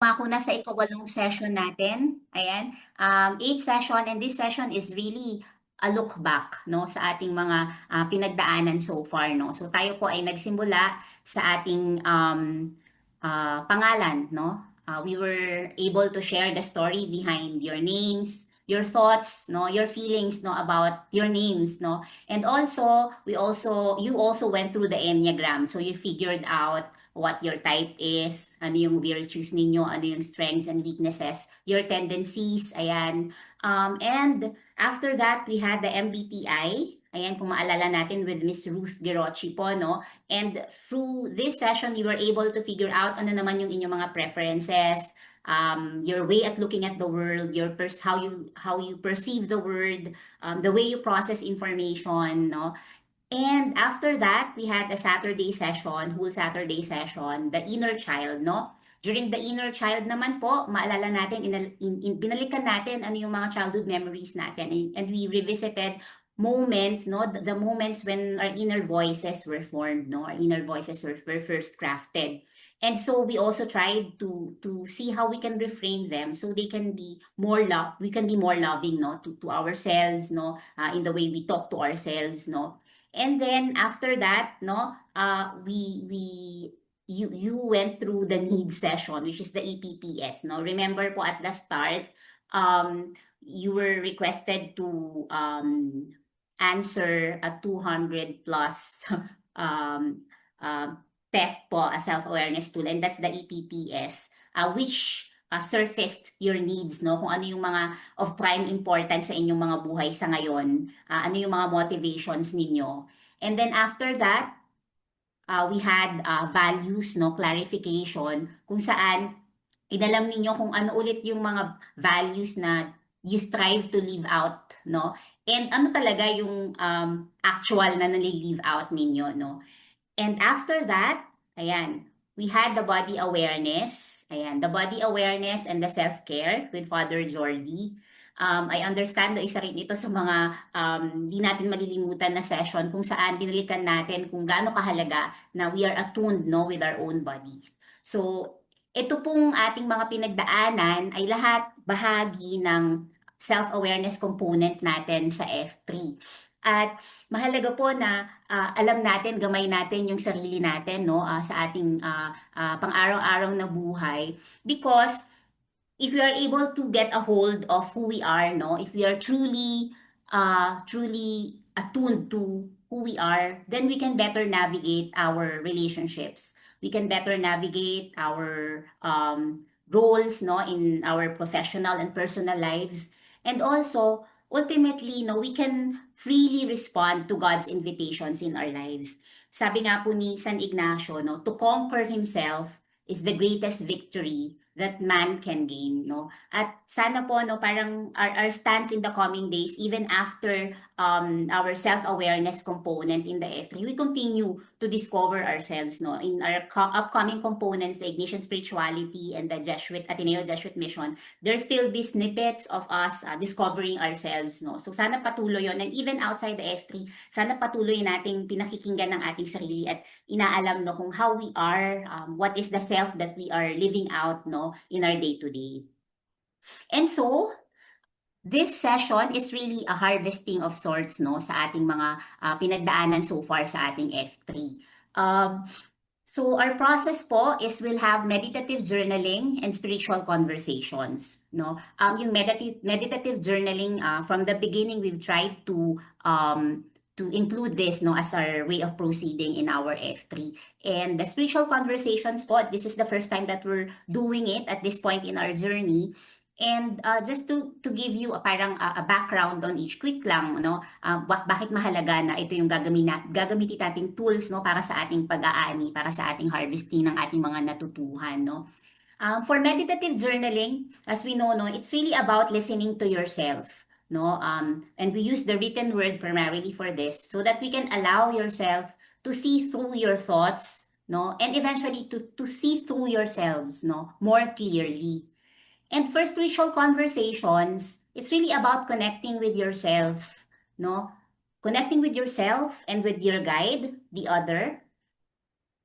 Dumako na sa ikawalong session natin. Ayan. Eighth session, and this session is really a look back, no, sa ating mga pinagdaanan so far, no. So tayo po ay nagsimula sa ating pangalan, no. We were able to share the story behind your names, your thoughts, no, your feelings, no, about your names, no. And also, you also went through the Enneagram. So you figured out what your type is, ano yung virtues ninyo, ano yung strengths and weaknesses, your tendencies, ayan. And after that, we had the MBTI, ayan, kung maalala natin with Miss Ruth Girochi po, no? And through this session, you were able to figure out ano naman yung inyong mga preferences, your way at looking at the world, how you perceive the world, the way you process information, no? And after that, we had a Saturday session, whole Saturday session, the inner child, no? During the inner child naman po, maalala natin, binalikan natin ano yung mga childhood memories natin. And we revisited moments, no? The moments when our inner voices were formed, no? Our inner voices were first crafted. And so we also tried to see how we can reframe them so they can be we can be more loving, no? To ourselves, no? In the way we talk to ourselves, no? And then after that, no, you went through the needs session, which is the EPPS. No, remember po at the start, you were requested to answer a 200 plus test po, a self-awareness tool, and that's the EPPS, which surfaced your needs, no? Kung ano yung mga of prime importance sa inyong mga buhay sa ngayon, ano yung mga motivations ninyo. And then after that, we had values, no? Clarification, kung saan inalam ninyo kung ano ulit yung mga values na you strive to live out, no? And ano talaga yung actual na nali-live out ninyo, no? And after that, ayan, we had the body awareness. Ayan, the body awareness and the self-care with Father Jordi. I understand na isa rin ito sa mga di natin malilimutan na session kung saan binalikan natin kung gaano kahalaga na we are attuned, no, with our own bodies. So, ito pong ating mga pinagdaanan ay lahat bahagi ng self-awareness component natin sa F3. At mahalaga po na alam natin, gamay natin yung sarili natin, no, sa ating pang-araw-araw na buhay, because if we are able to get a hold of who we are, no, if we are truly attuned to who we are, then we can better navigate our relationships. We can better navigate our roles, no, in our professional and personal lives. And also, ultimately, no, we can freely respond to God's invitations in our lives. Sabi nga po ni San Ignacio, no, to conquer himself is the greatest victory that man can gain, no? At sana po, no, parang our stance in the coming days, even after our self-awareness component in the F3, we continue to discover ourselves, no? In our upcoming components, the Ignition Spirituality and the Ateneo Jesuit Mission, there'll still be snippets of us discovering ourselves, no? So sana patuloy yon, and even outside the F3, sana patuloy nating pinakikinggan ng ating sarili at inaalam, no, kung how we are, what is the self that we are living out, no, in our day-to-day. And so, this session is really a harvesting of sorts, no, sa ating mga pinagdaanan so far sa ating F3. So our process po is we'll have meditative journaling and spiritual conversations, no? Yung meditative journaling, from the beginning we've tried to include this, no, as our way of proceeding in our F3. And the spiritual conversations po, this is the first time that we're doing it at this point in our journey. And just to give you parang a background on each, quick lang, no, bakit mahalaga na ito yung gagamitin nating tools, no, para sa ating pag-aani, para sa ating harvesting ng ating mga natutuhan, no. For meditative journaling, as we know, no, it's really about listening to yourself, no, and we use the written word primarily for this so that we can allow yourself to see through your thoughts, no, and eventually to see through yourselves, no, more clearly. And for spiritual conversations, it's really about connecting with yourself, no? Connecting with yourself and with your guide, the other,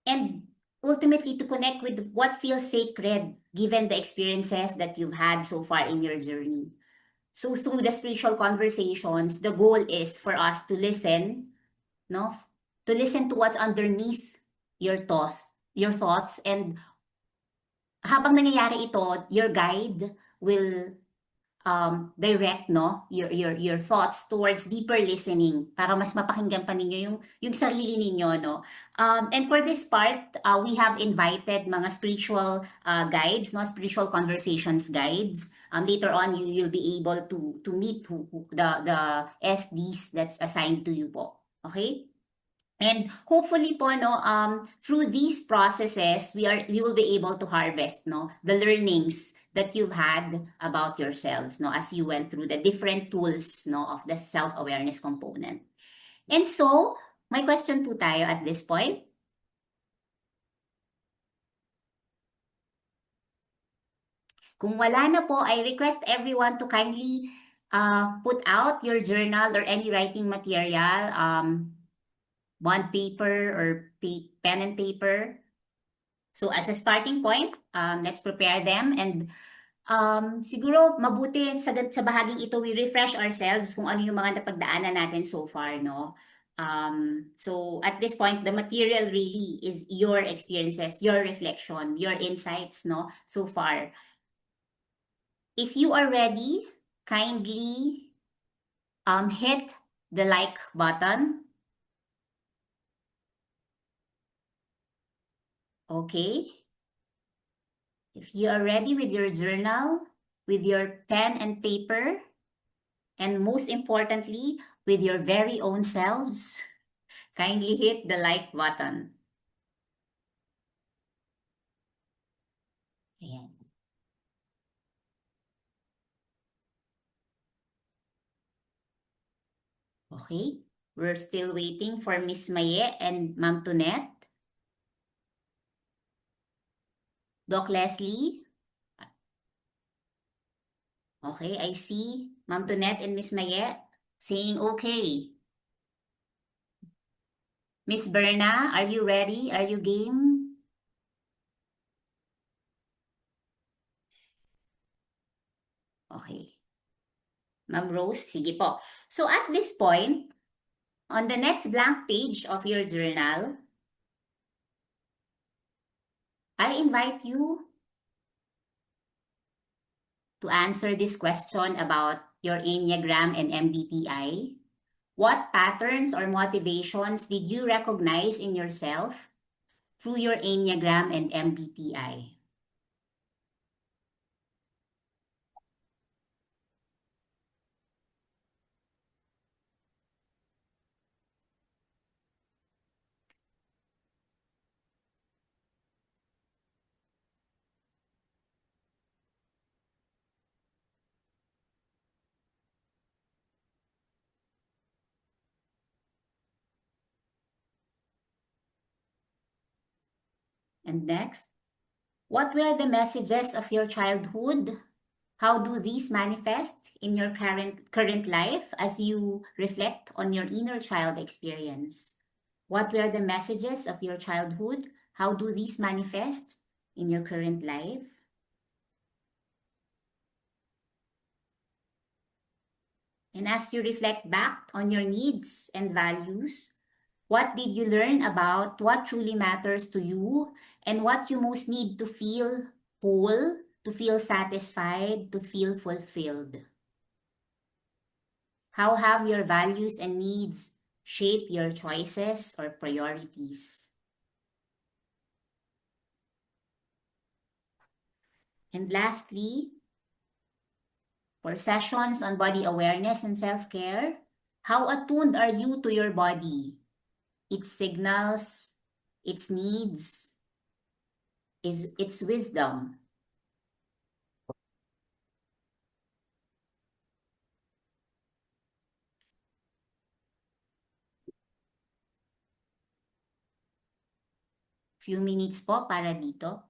and ultimately to connect with what feels sacred given the experiences that you've had so far in your journey. So through the spiritual conversations, the goal is for us to listen, no? To listen to what's underneath your thoughts, and habang nangyayari ito, your guide will direct, no, your thoughts towards deeper listening para mas mapakinggan pa ninyo yung sarili ninyo, no. And for this part, we have invited mga spiritual guides, no, spiritual conversations guides. Later on, you'll be able to meet the SDs that's assigned to you po. Okay? And hopefully po, no, through these processes, you will be able to harvest, no, the learnings that you've had about yourselves, no, as you went through the different tools, no, of the self-awareness component. And so, may question po tayo at this point. Kung wala na po, I request everyone to kindly put out your journal or any writing material, bond paper or pen and paper. So as a starting point, let's prepare them, and siguro mabuti sa bahaging ito we refresh ourselves kung ano yung mga napagdaanan natin so far, no? So at this point, the material really is your experiences, your reflection, your insights, no, so far. If you are ready, kindly hit the like button. Okay. If you are ready with your journal, with your pen and paper, and most importantly, with your very own selves, kindly hit the like button. Ayan. Okay, we're still waiting for Miss Maye and Ma'am Tunette. Doc Leslie. Okay, I see Ma'am Tunette and Miss Maye saying okay. Miss Berna, are you ready? Are you game? Okay. Ma'am Rose, sige po. So at this point, on the next blank page of your journal, I invite you to answer this question about your Enneagram and MBTI. What patterns or motivations did you recognize in yourself through your Enneagram and MBTI? And next, what were the messages of your childhood? How do these manifest in your current life as you reflect on your inner child experience? What were the messages of your childhood? How do these manifest in your current life? And as you reflect back on your needs and values, what did you learn about what truly matters to you and what you most need to feel whole, to feel satisfied, to feel fulfilled? How have your values and needs shaped your choices or priorities? And lastly, for sessions on body awareness and self-care, how attuned are you to your body, its signals, its needs, its wisdom? Few minutes po para dito.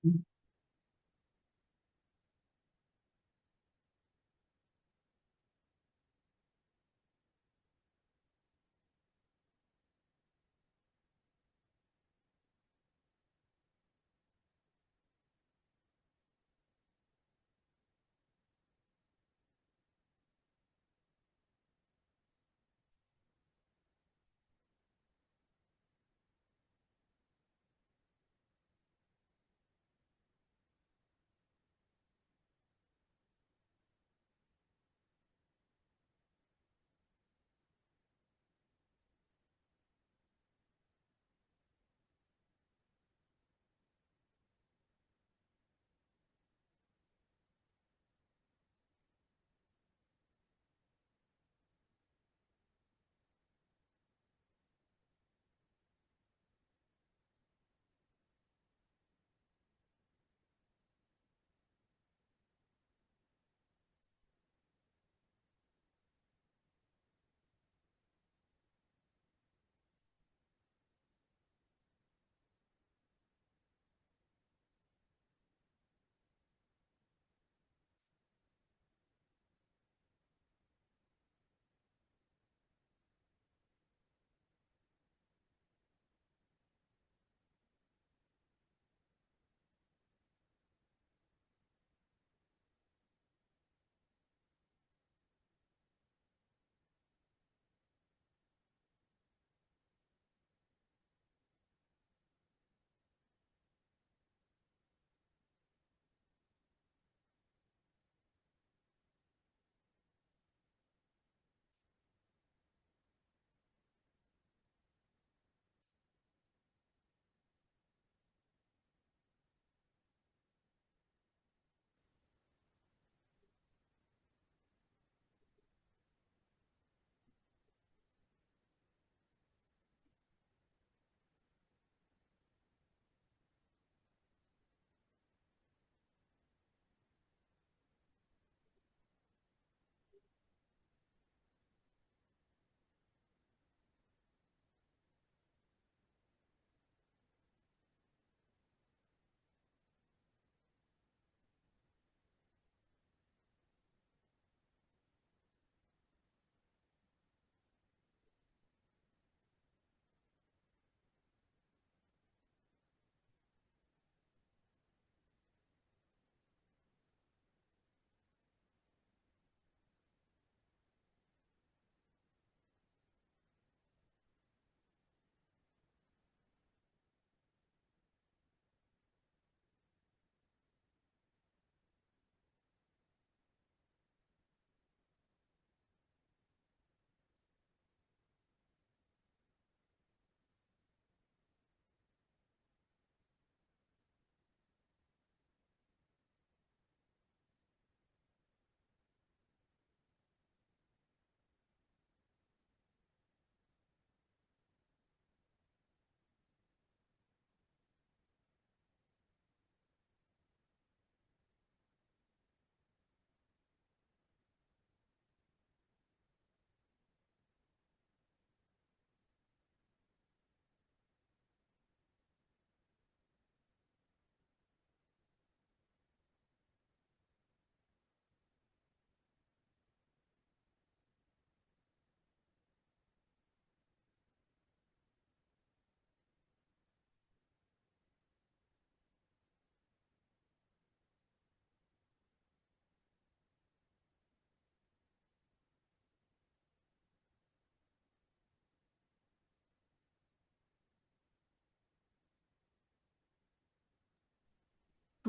2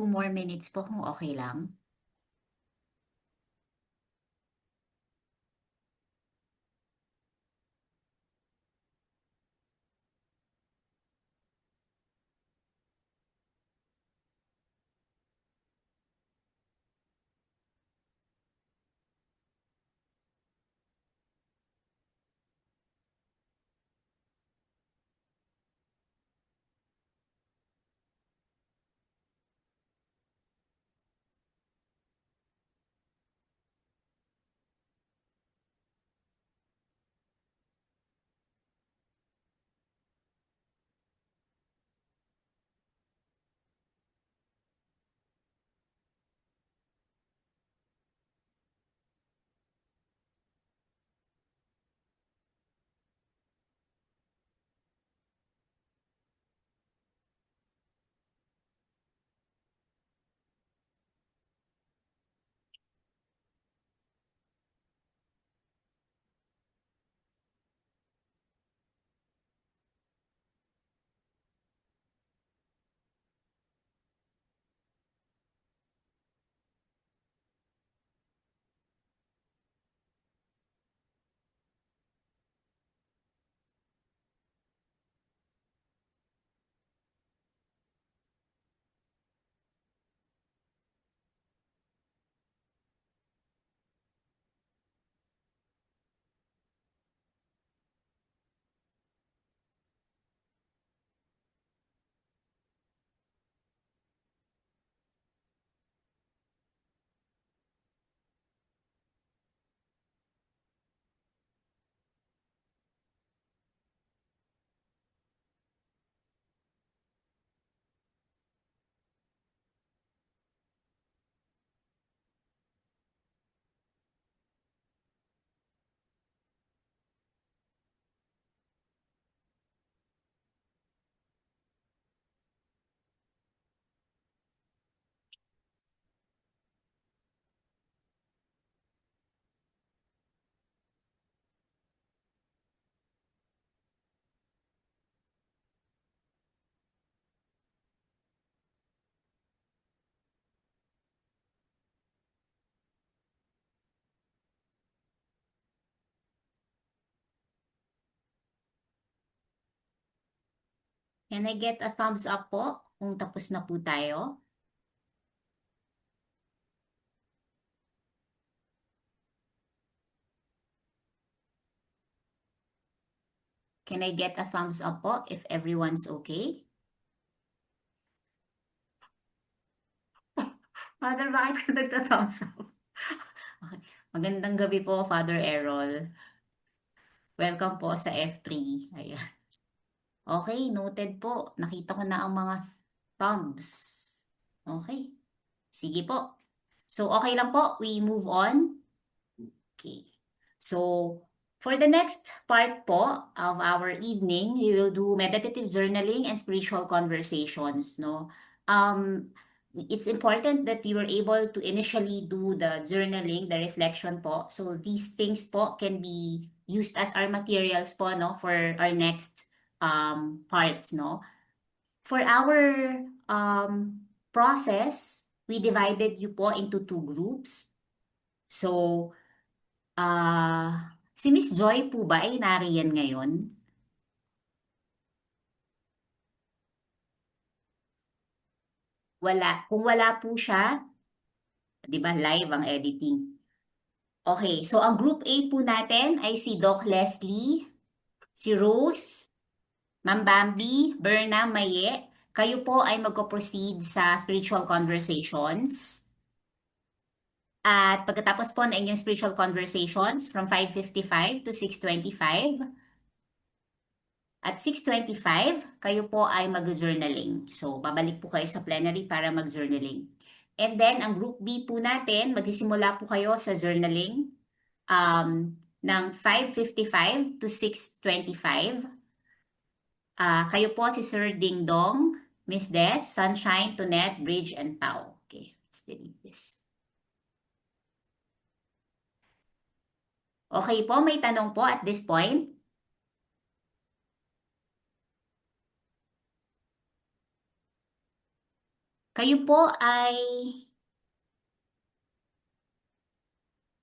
more minutes po kung okay lang. Can I get a thumbs up po kung tapos na po tayo? Can I get a thumbs up po if everyone's okay? Father, bakit ka nagta-thumbs up? Okay. Magandang gabi po, Father Errol. Welcome po sa F3. Ayan. Okay, noted po. Nakita ko na ang mga thumbs. Okay. Sige po. So, okay lang po. We move on. Okay. So, for the next part po of our evening, we will do meditative journaling and spiritual conversations, no? It's important that we were able to initially do the journaling, the reflection po. So, these things po can be used as our materials po, no, for our next parts, no? For our process, we divided you po into two groups. So, si Miss Joy po ba ay nariyan ngayon? Wala. Kung wala po siya, 'di ba live ang editing. Okay, so ang group A po natin ay si Doc Leslie, si Rose, Ma'am Bambi, Berna, Maye. Kayo po ay magko-proceed sa spiritual conversations. At pagkatapos po ng inyong spiritual conversations from 5:55 to 6:25, at 6:25, kayo po ay mag-journaling. So, babalik po kayo sa plenary para mag-journaling. And then, ang group B po natin, magsisimula po kayo sa journaling ng 5:55 to 6:25. Kayo po si Sir Ding Dong, Miss Des, Sunshine, Tonet, Bridge, and Pau. Okay, let's delete this. Okay po, may tanong po at this point. Kayo po ay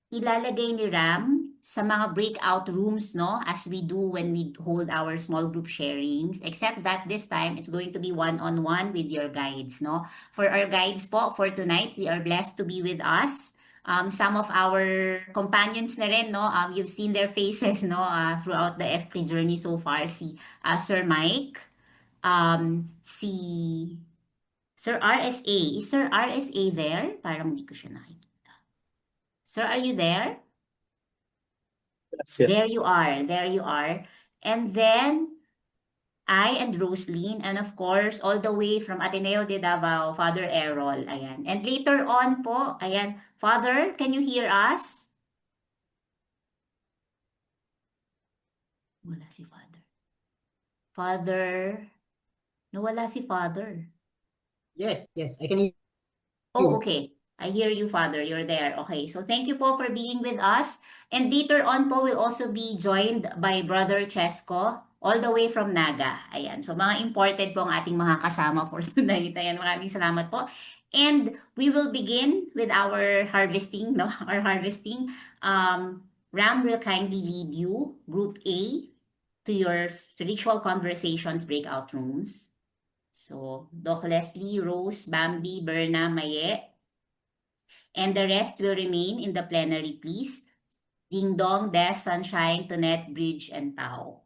ilalagay ni Ram sa mga breakout rooms, no, as we do when we hold our small group sharings, except that this time it's going to be one-on-one with your guides, no. For our guides po, for tonight, we are blessed to be with us. Some of our companions na rin, no, you've seen their faces, no, throughout the F3 journey so far, si Sir Mike, si Sir RSA. Is Sir RSA there? Parang hindi ko siya nakikita. Sir, are you there? Yes, There yes. you are. There you are. And then I and Roslyn, and of course, all the way from Ateneo de Davao, Father Errol. Ayan. And later on po, ayan, Father, can you hear us? Wala si Father. Father, nawala si Father. Yes, yes, I can hear Oh, you. okay. I hear you, Father. You're there. Okay. So thank you po for being with us. And later on po, we'll also be joined by Brother Chesko, all the way from Naga. Ayan. So mga imported po ang ating mga kasama for tonight. Ayan. Maraming salamat po. And we will begin with our harvesting, no? Our harvesting. Ram will kindly lead you, Group A, to your spiritual conversations breakout rooms. So, Doc Leslie, Rose, Bambi, Berna, Maye, and the rest will remain in the plenary, please. Ding Dong, Des, Sunshine, Tonet, Bridge, and Pau.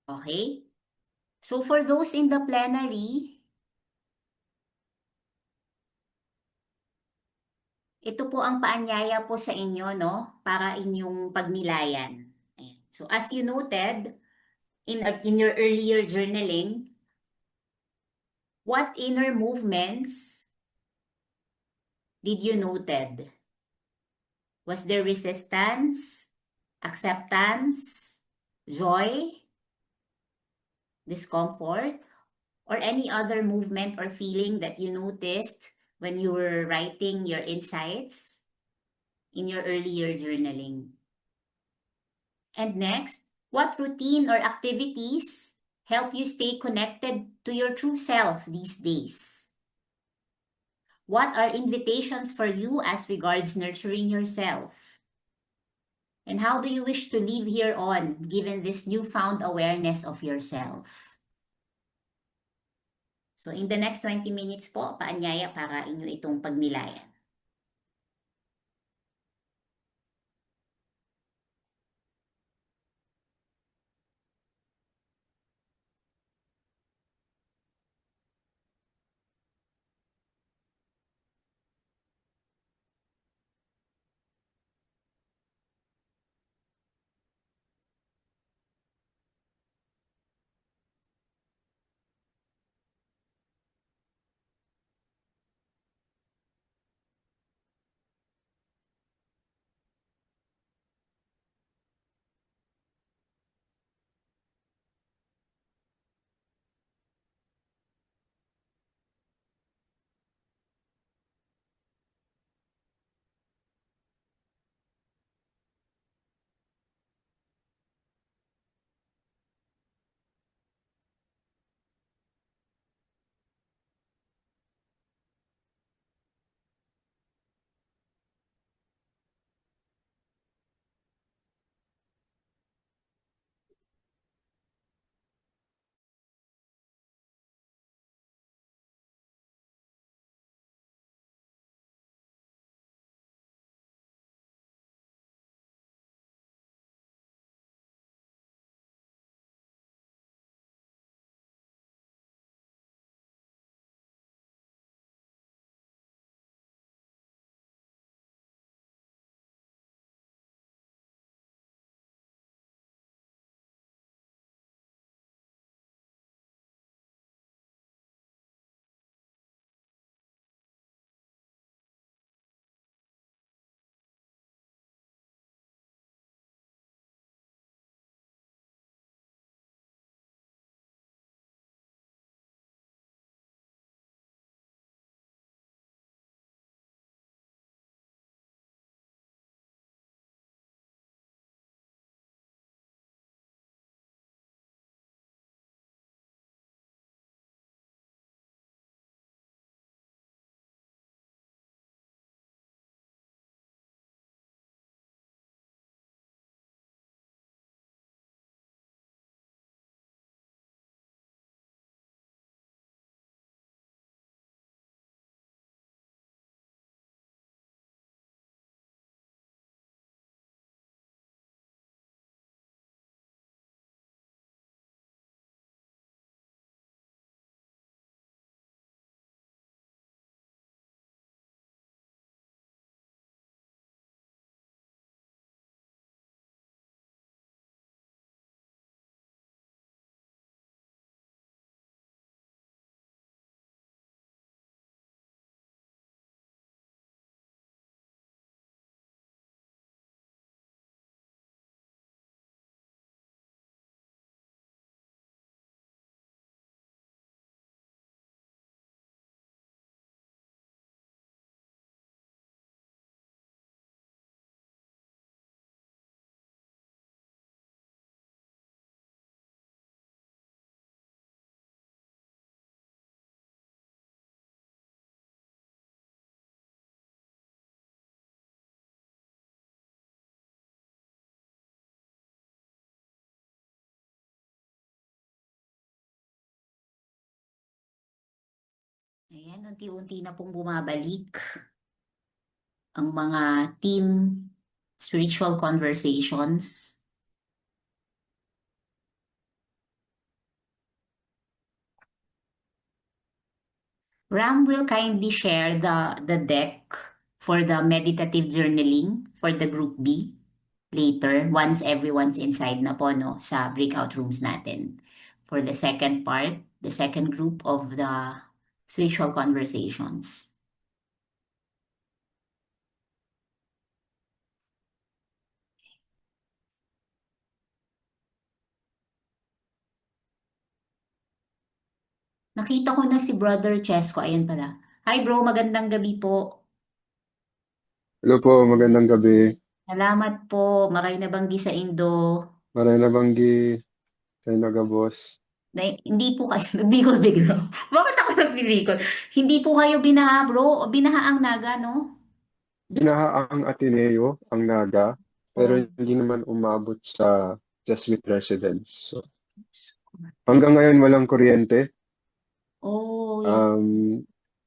Okay? So for those in the plenary, ito po ang paanyaya po sa inyo, no? Para inyong pagnilayan. Ayan. So as you noted, in your earlier journaling, what inner movements did you noted? Was there resistance, acceptance, joy, discomfort, or any other movement or feeling that you noticed when you were writing your insights in your earlier journaling? And next, what routine or activities help you stay connected to your true self these days? What are invitations for you as regards nurturing yourself? And how do you wish to live here on, given this newfound awareness of yourself? So in the next 20 minutes po, paanyaya para inyo itong pagnilayan. Ayan, unti-unti na pong bumabalik ang mga team spiritual conversations. Ram will kindly share the deck for the meditative journaling for the group B later once everyone's inside na po no, sa breakout rooms natin. For the second part, the second group of the spiritual conversations. Nakita ko na si Brother Chesko. Ayan pala. Hi bro, magandang gabi po. Hello po, magandang gabi. Salamat po. Maray na banggi sa Indo. Maray na banggi sa nagabos. Na, hindi po kayo, nagbikol bigla. Bakit ako nagbibikol? Hindi po kayo binaha, bro. Binaha ang Naga, no? Binaha ang Ateneo, ang Naga, pero Oh, hindi naman umabot sa Jesuit residents. So, hanggang ngayon walang kuryente. oh, yeah.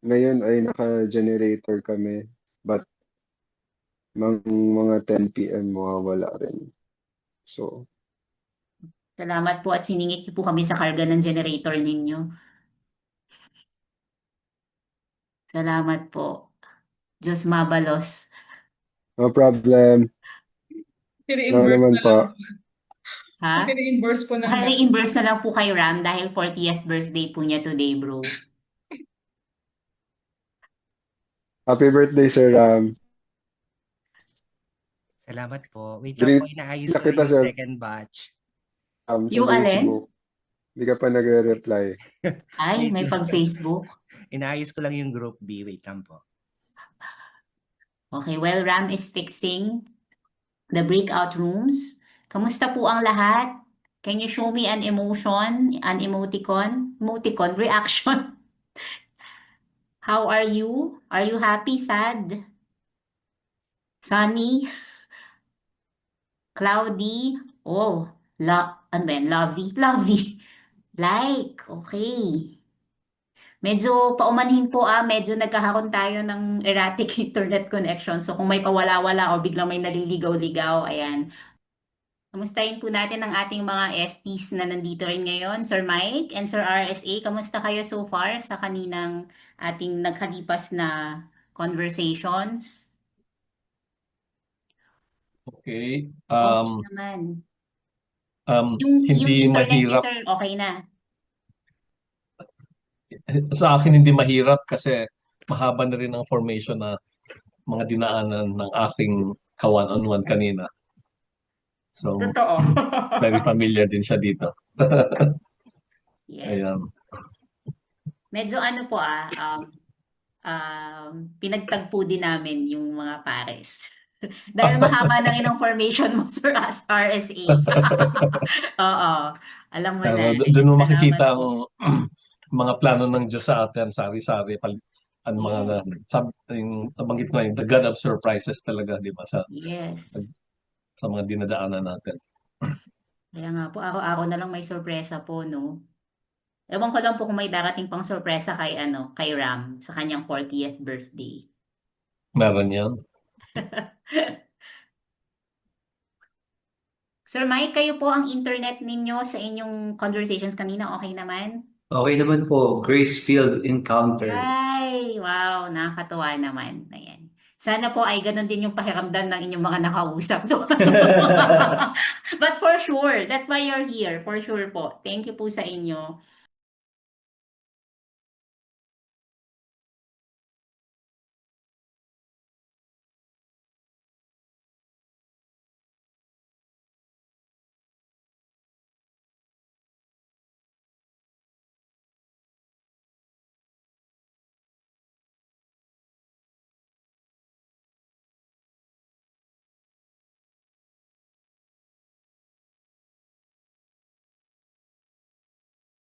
Ngayon ay naka-generator kami, but mga 10 PM mawawala rin. So, Salamat po at siningit niyo po kami sa karga ng generator ninyo. Salamat po. Diyos mabalos. no problem. No I-reimburse naman na po. lang. Ha? I-reimburse po ng Reimburse na lang po kay Ram dahil 40th birthday po niya today, bro. Happy birthday, Sir Ram. Salamat po. Wait lang po, inaayos ko Nakita lang siya. yung second batch. Sa Yung alin? Facebook. Hindi ka pa nagre-reply. Ay, may pag-Facebook. Inaayos ko lang yung group B. Wait lang po. Okay, well, Ram is fixing the breakout rooms. Kamusta po ang lahat? Can you show me an emotion, an emoticon? Emoticon, reaction. How are you? Are you happy, sad, sunny, cloudy? Oh, ano ba yan? Lovey, lovey. Like, okay. Medyo paumanhin po medyo nagkakaroon tayo ng erratic internet connection. So kung may pawala-wala o biglang may naliligaw-ligaw, ayan. Kamustahin po natin ang ating mga STs na nandito rin ngayon, Sir Mike and Sir RSA. Kamusta kayo so far sa kaninang ating nagkalipas na conversations? Okay. Okay naman. Yung Hindi internet niyo, mahirap. sir, okay na. Sa akin hindi mahirap kasi mahaba na rin ang formation na mga dinaanan ng aking ka-one-on-one kanina. So, Totoo. very familiar din siya dito. Yes. Ayan. Medyo ano po pinagtagpo din namin yung mga pares. Dahil mahaba na rin ang formation mo, Sir RSA. Oo. Alam mo na. Doon mo Salamat makikita po. ang mga plano ng Diyos sa atin, sari-sari, ang mga Yes. yung nabanggit ko na yung the God of surprises talaga, di ba, sa Yes. mga dinadaanan natin. Kaya nga po, araw-araw na lang may sorpresa po, no? Ewan ko lang po kung may darating pang sorpresa kay Ram sa kanyang 40th birthday. Meron yan. Sir Mike, kayo po ang internet ninyo sa inyong conversations kanina, okay naman? Okay naman po, Gracefield Encounter. Ay, wow, nakakatuwa naman. Ayan. Sana po ay ganun din yung pakiramdam ng inyong mga nakausap. So, but for sure, that's why you're here. For sure po. Thank you po sa inyo.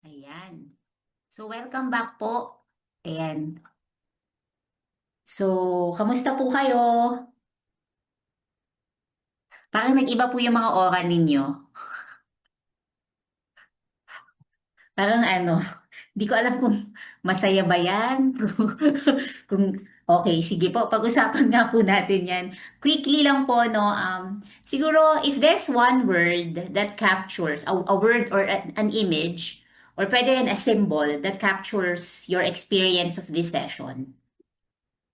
Ayan. So, welcome back po. Ayan. So, kamusta po kayo? Parang nag-iba po yung mga aura ninyo. Parang hindi ko alam kung masaya ba yan. Okay, sige po, pag-usapan nga po natin yan. Quickly lang po, no, siguro if there's one word that captures, a word or an image, or pwede rin a symbol that captures your experience of this session,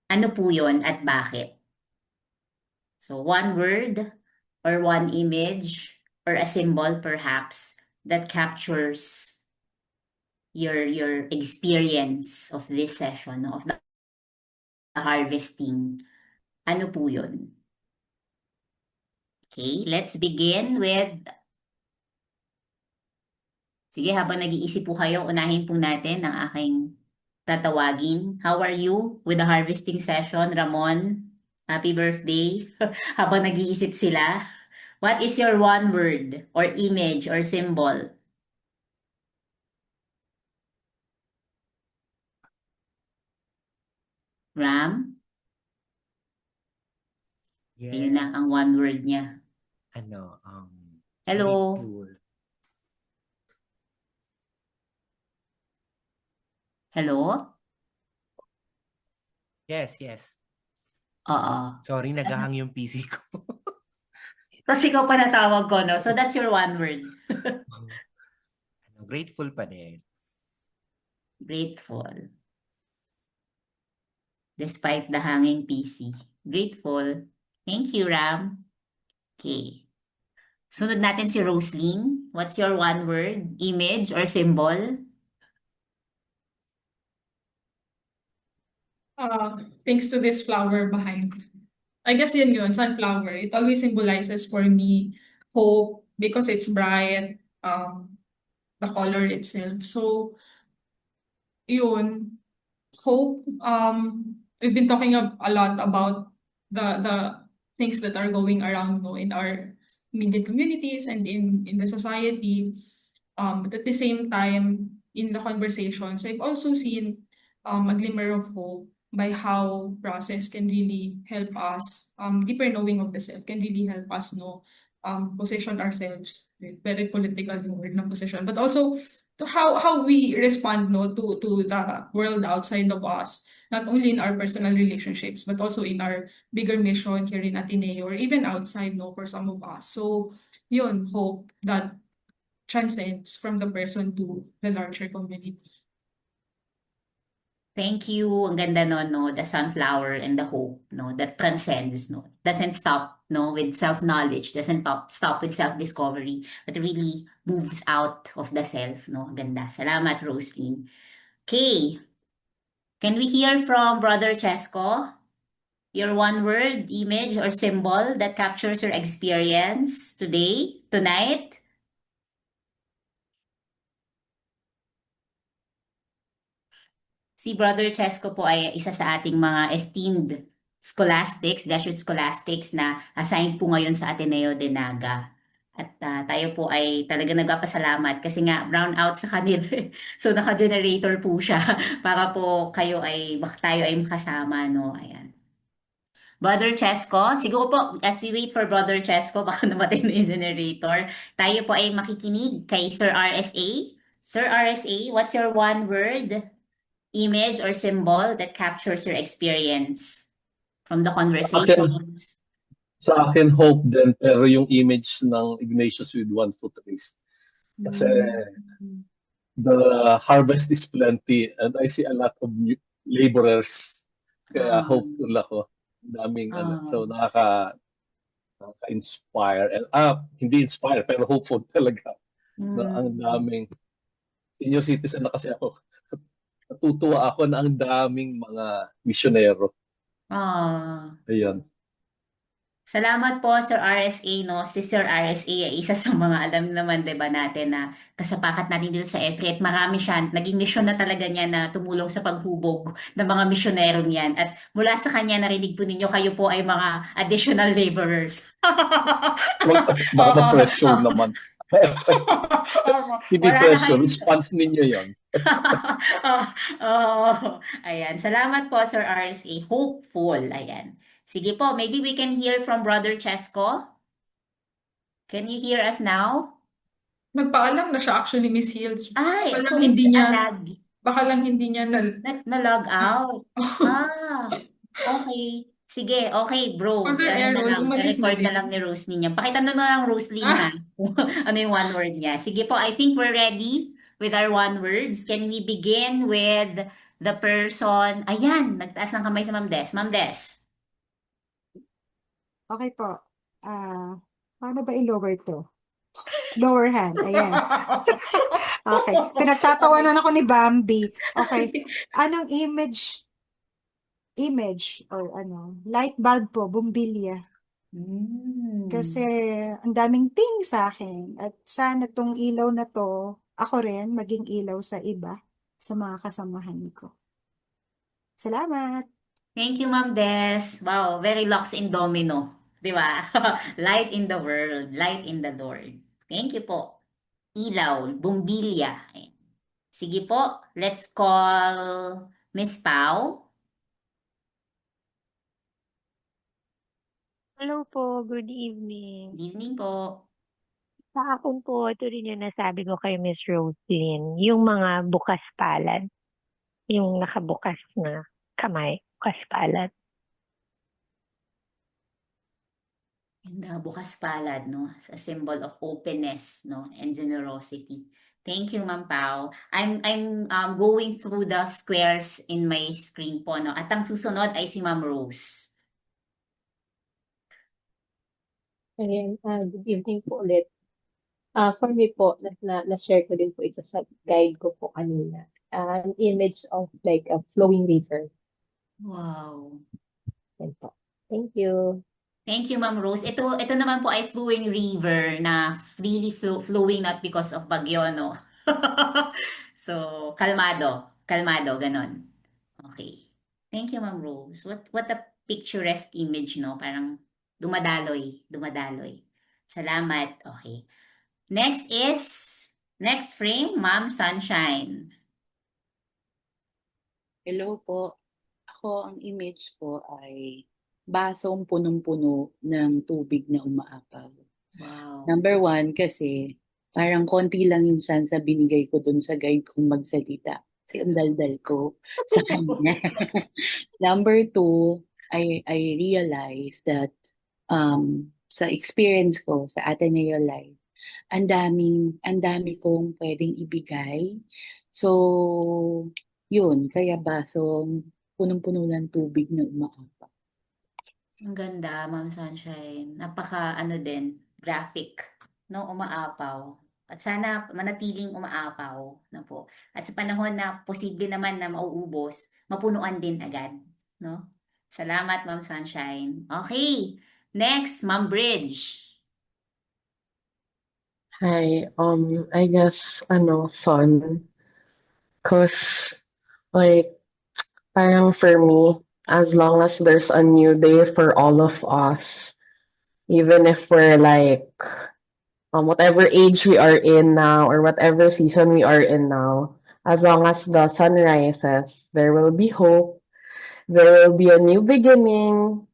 ano po yun at bakit? So, one word or one image or a symbol perhaps that captures your experience of this session, no, of the harvesting. Ano po yun? Okay, let's begin with... Sige, habang nag-iisip po kayo, unahin po natin ang aking tatawagin. How are you with the harvesting session, Ramon? Happy birthday. Habang nag-iisip sila. What is your one word or image or symbol? Ram? Ayun na ang Yes. one word niya. Ano, Hello? grateful. Hello? Yes. Oo. Sorry, naghahang yung PC ko. Tapos ikaw pa natawag ko, no? So that's your one word. Grateful pa din. Grateful. Despite the hanging PC. Grateful. Thank you, Ram. Okay. Sunod natin si Roslyn. What's your one word, image, or symbol? Thanks to this flower behind. I guess yun, sunflower. It always symbolizes for me hope because it's bright, the color itself. So, yun, hope. We've been talking a lot about the things that are going around, no, in our immediate communities and in the society. But at the same time, in the conversations, I've also seen a glimmer of hope by how process can really help us, deeper knowing of the self can really help us know, position ourselves, very political yung word ng position, but also to how we respond, no, to the world outside of us, not only in our personal relationships but also in our bigger mission here in Ateneo or even outside, no, for some of us. So yun, hope that transcends from the person to the larger community. Thank you. Ang ganda no? The sunflower and the hope, no? That transcends, no? Doesn't stop, no? With self-knowledge, doesn't stop with self-discovery, but really moves out of the self, no? Ang ganda. Salamat, Roslyn. Okay. Can we hear from Brother Chesko? Your one word, image, or symbol that captures your experience tonight? Si Brother Chesko po ay isa sa ating mga esteemed scholastics, Jesuit scholastics na assigned po ngayon sa Ateneo de Naga. At tayo po ay talaga nagpapasalamat kasi nga brown out sa kanila. So naka-generator po siya para po tayo ay makasama, no? Ayan. Brother Chesko, siguro po as we wait for Brother Chesko, baka namatay na yung generator, tayo po ay makikinig kay Sir RSA. Sir RSA, what's your one word, image, or symbol that captures your experience from the conversations? Sa akin, hope din, pero yung image ng Ignatius with one foot raised. Kasi the harvest is plenty and I see a lot of new laborers. Kaya hopeful ako. Daming so nakaka-inspire. And, hindi inspire, pero hopeful talaga. Na ang daming senior citizen na kasi ako. Natutuwa ako na ang daming mga misyonero. Ayan. Salamat po, Sir RSA, no? Si Sir RSA ay isa sa mga alam naman, diba, natin na kasapakat natin dito sa ETRI. At marami siya, naging mission na talaga niya na tumulong sa paghubog ng mga misyonero niyan. At mula sa kanya, narinig po ninyo, kayo po ay mga additional laborers. Baka ma-pressure naman. Hindi Wala na pressure, kayong- response ninyo yon. Ayan. Salamat po, Sir RSA. Hopeful. Ayan. Sige po, maybe we can hear from Brother Chesko. Can you hear us now? Nagpaalam na siya actually, Miss Hills. Ay, Baka so lang it's hindi a niya, lag. baka lang hindi niya Na-log out. Okay. Sige, okay, bro. Brother Ano na Errol, lang, umalis na record na din. lang ni Roslyn niya. Pakita na lang Roslyn ha. Ano yung one word niya. Sige po, I think we're ready with our one words. Can we begin with the person? Ayan, nagtaas ng kamay sa Ma'am Des. Ma'am Des. Okay po. Paano ba i-lower to? Lower hand. Ayan. Okay. Pinagtatawanan ako ni Bambi. Okay. Anong image or light bulb po, bumbilya. Kasi ang daming ting sa akin. At sana tong ilaw na to, ako rin maging ilaw sa iba, sa mga kasamahan ko. Salamat. Thank you, Ma'am Des. Wow, very Lux in Domino. Di ba? Light in the world, light in the Lord. Thank you po. Ilaw, bumbilya. Ayan. Sige po, let's call Miss Pau. Hello po, good evening. Good evening po. Sa akin po, ito rin yung nasabi ko kay Miss Roslyn, yung mga bukas palad, yung nakabukas na kamay, bukas palad. Ganda, bukas palad, no? As a symbol of openness, no? And generosity. Thank you, Ma'am Pau. I'm going through the squares in my screen po, no? At ang susunod ay si Ma'am Rose. Ayan, good evening po ulit. For me po, na-share ko din po ito sa guide ko po kanina. An image of like a flowing river. Wow. Yan po. Thank you. Thank you, Ma'am Rose. Ito naman po ay flowing river na freely flowing not because of bagyo, no? So, kalmado, ganon. Okay. Thank you, Ma'am Rose. What a picturesque image, no? Parang dumadaloy. Salamat. Okay. Next frame, Ma'am Sunshine. Hello po. Ako, ang image ko ay basong punong-puno ng tubig na umaapaw. Wow. Number 1, kasi parang konti lang yung chance na binigay ko dun sa guide kong magsalita. Kasi ang daldal ko sa kanya. Number 2, I realized that sa experience ko sa Ateneo Life, ang dami kong pwedeng ibigay. So, yun, kaya basong punong-puno ng tubig na umaapaw. Ang ganda, Ma'am Sunshine. Napaka graphic, no, umaapaw. At sana manatiling umaapaw na po. At sa panahon na posible naman na mauubos, mapunuan din agad, no? Salamat, Ma'am Sunshine. Okay. Next, Ma'am Bridge. Hi, I guess, fun. Cause, like, parang for me, as long as there's a new day for all of us, even if we're like, whatever age we are in now or whatever season we are in now, as long as the sun rises, there will be hope, there will be a new beginning,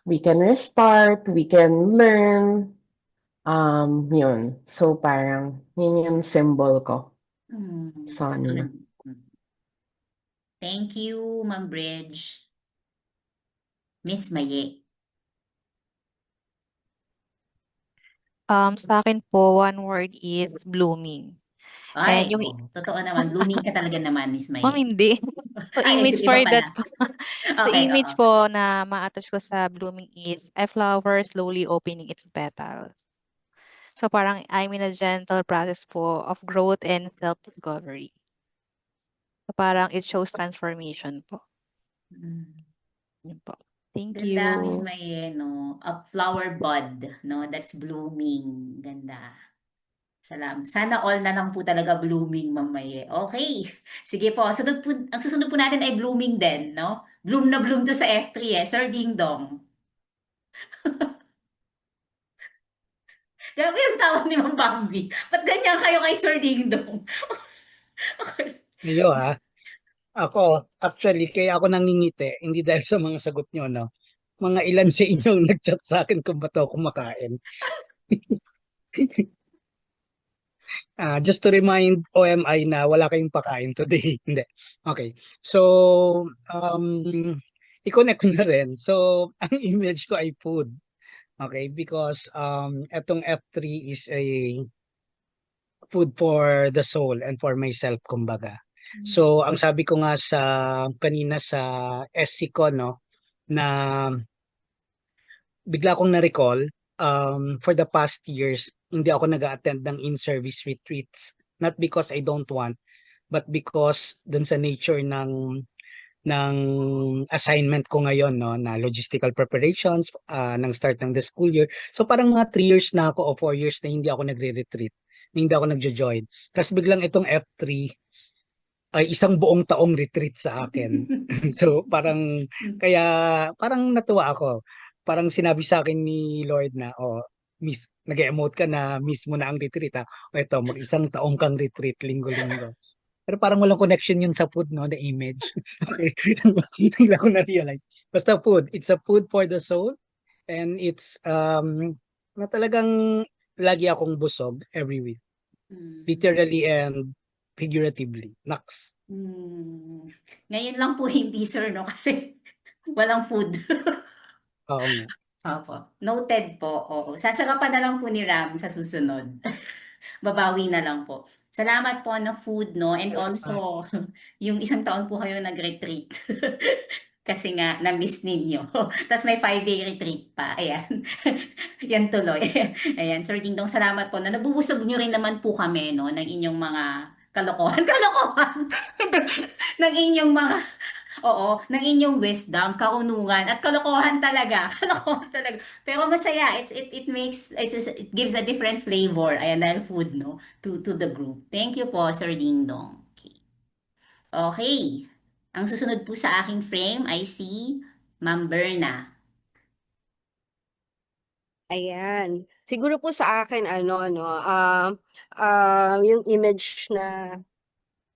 we can restart, we can learn, yun. So parang, yun yung symbol ko. Sun. Thank you, Ma'am Bridge. Miss Maye. Sa akin po, one word is blooming. Ay, And yung totoo naman. Blooming ka talaga naman, Miss Maye. hindi. So Ay, image iba for pala. that po. So Okay, image oo. po na ma-attach ko sa blooming is a flower slowly opening its petals. So parang I'm in a gentle process po of growth and self-discovery. So parang it shows transformation po. Yun po. Thank Ganda, Miss you. Maye, no? A flower bud, no? That's blooming. Ganda. Sana all na lang po talaga blooming, Ma'am Maye. Okay. Sige po. Ang susunod po natin ay blooming din, no? Bloom na bloom to sa F3 Sir Ding Dong. Grabe yung tawa ni Ma'am Bambi. Ba't ganyan kayo kay Sir Ding Dong? Ngayon ako, actually, kaya ako nangingiti, hindi dahil sa mga sagot nyo, no? Mga ilan sa inyo ang nag-chat sa akin kung ba't ako kumakain. Just to remind OMI na wala kayong pakain today. Hindi. Okay. So, i-connect ko na rin. So, ang image ko ay food. Okay? Because etong F3 is a food for the soul and for myself, kumbaga. So, ang sabi ko nga kanina sa SC ko, no, na bigla kong na-recall, for the past years, hindi ako nag-attend ng in-service retreats. Not because I don't want, but because dun sa nature ng assignment ko ngayon, no, na logistical preparations, ng start ng the school year. So, parang mga 3 years na ako o 4 years na hindi ako nagre-retreat, hindi ako nagjo-join. Tapos biglang itong F3, ay isang buong taong retreat sa akin. So kaya parang natuwa ako. Parang sinabi sa akin ni Lord na, oh, nag-emote ka na, miss mo na ang retreat ha. O ito, mag-isang taong kang retreat, linggo-linggo. Pero parang walang connection yun sa food, no? The image. Okay. Bigla ko na-realize. Basta food. It's a food for the soul. And it's na talagang lagi akong busog every week. Literally and figuratively. Naks. Ngayon lang po hindi, sir, no? Kasi walang food. Oo nga. Opo. Noted po. Oo. Sasagapan na lang po ni Ram sa susunod. Babawi na lang po. Salamat po na food, no? And also, yung isang taon po kayo nag-retreat. Kasi nga, na-miss ninyo. Tapos may 5-day retreat pa. Ayan. Yan tuloy. Ayan. Sir Ding Dong, salamat po na nabubusog nyo rin naman po kami, no? Ng inyong mga kalokohan. Kalokohan! Ng inyong mga Oo, ng inyong wisdom, karunungan at kalokohan talaga. Kalokohan talaga. Pero masaya. It gives a different flavor. Ayan, dahil food, no? To the group. Thank you po, Sir Ding Dong. Okay. Ang susunod po sa aking frame ay si Ma'am Berna. Ayan. Siguro po sa akin, yung image na